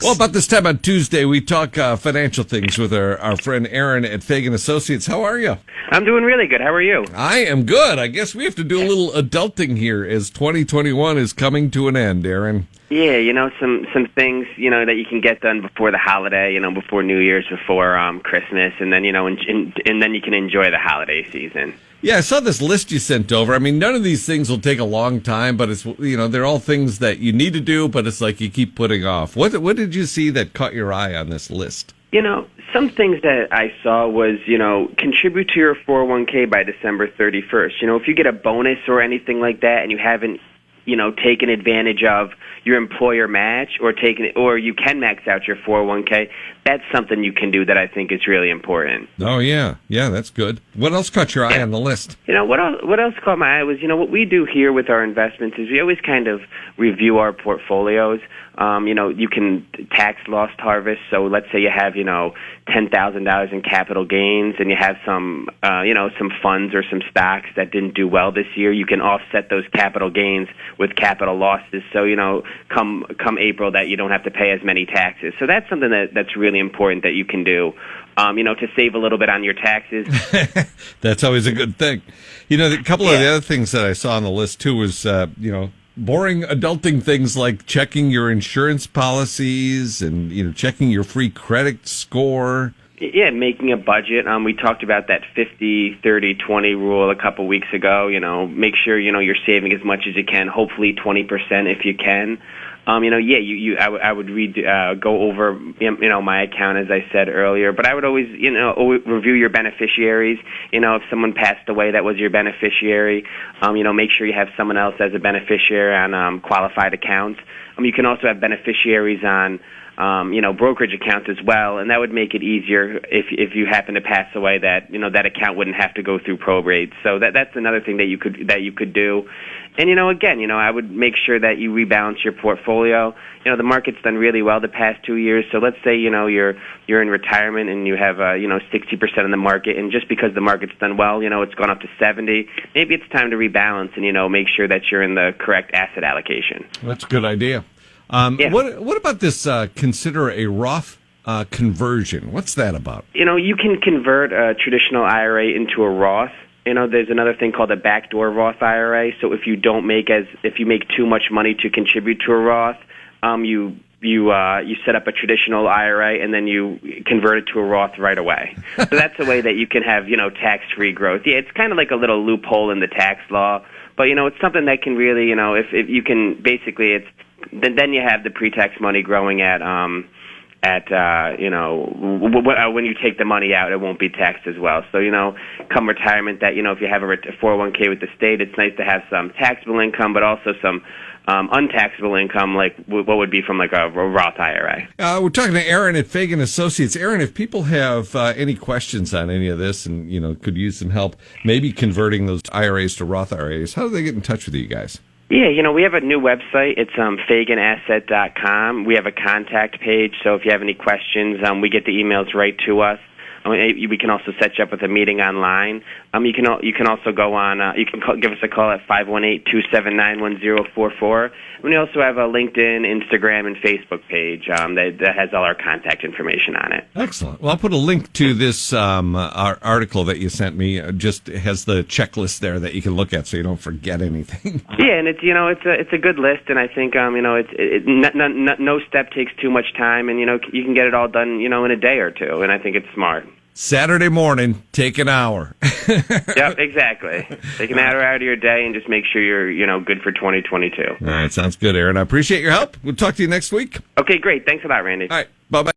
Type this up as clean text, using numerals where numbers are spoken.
Well, about this time on Tuesday, we talk financial things with our friend Aaron at Fagan Associates. How are you? I'm doing really good. How are you? I am good. I guess we have to do a little adulting here as 2021 is coming to an end, Aaron. Yeah, some things, that you can get done before the holiday, before New Year's, before Christmas, and then, and then you can enjoy the holiday season. Yeah, I saw this list you sent over. I mean, none of these things will take a long time, but it's, they're all things that you need to do, but it's like you keep putting off. What did you see that caught your eye on this list? Some things that I saw was, contribute to your 401k by December 31st. If you get a bonus or anything like that and you haven't, taken advantage of your employer match or you can max out your 401k, that's something you can do that I think is really important. Oh, yeah. Yeah, that's good. What else caught your eye on the list? What else caught my eye was, what we do here with our investments is we always kind of review our portfolios. You can tax loss harvest. So let's say you have, $10,000 in capital gains and you have some funds or some stocks that didn't do well this year. You can offset those capital gains with capital losses. So, come April that you don't have to pay as many taxes. So that's something that's really important that you can do, to save a little bit on your taxes. That's always a good thing. A couple of the other things that I saw on the list, too, was, boring adulting things like checking your insurance policies and, checking your free credit score. Yeah, making a budget. We talked about that 50-30-20 rule a couple weeks ago. Make sure, you're saving as much as you can, hopefully 20% if you can. I would go over, my account, as I said earlier, but I would always, review your beneficiaries. If someone passed away that was your beneficiary, make sure you have someone else as a beneficiary on qualified accounts. You can also have beneficiaries on, brokerage accounts as well, and that would make it easier if you happen to pass away that, that account wouldn't have to go through probate. So that's another thing that you could do. And, again, I would make sure that you rebalance your portfolio. The market's done really well the past 2 years. So let's say, you're in retirement and you have, 60% of the market. And just because the market's done well, it's gone up to 70. Maybe it's time to rebalance and, make sure that you're in the correct asset allocation. That's a good idea. What about this consider a Roth conversion? What's that about? You can convert a traditional IRA into a Roth. There's another thing called a backdoor Roth IRA. So if you make too much money to contribute to a Roth, you set up a traditional IRA and then you convert it to a Roth right away. So that's a way that you can have, tax-free growth. Yeah, it's kind of like a little loophole in the tax law, but it's something that can really, if you can basically then you have the pre-tax money growing at when you take the money out, it won't be taxed as well. So, come retirement, that, if you have a 401k with the state, it's nice to have some taxable income, but also some untaxable income, like what would be from like a Roth IRA. We're talking to Aaron at Fagan Associates. Aaron, if people have any questions on any of this and, could use some help, maybe converting those IRAs to Roth IRAs, how do they get in touch with you guys? Yeah, we have a new website. It's faganasset.com. We have a contact page, so if you have any questions, we get the emails right to us. We can also set you up with a meeting online. You can also go on. Give us a call at 518-279-1044. We also have a LinkedIn, Instagram, and Facebook page that has all our contact information on it. Excellent. Well, I'll put a link to this article that you sent me. Just has the checklist there that you can look at, so you don't forget anything. Yeah, and it's a good list, and I think no step takes too much time, and you can get it all done in a day or two, and I think it's smart. Saturday morning, take an hour. Yep, exactly. Take an hour out of your day and just make sure you're good for 2022. All right, sounds good, Aaron. I appreciate your help. We'll talk to you next week. Okay, great. Thanks a lot, Randy. All right, bye-bye.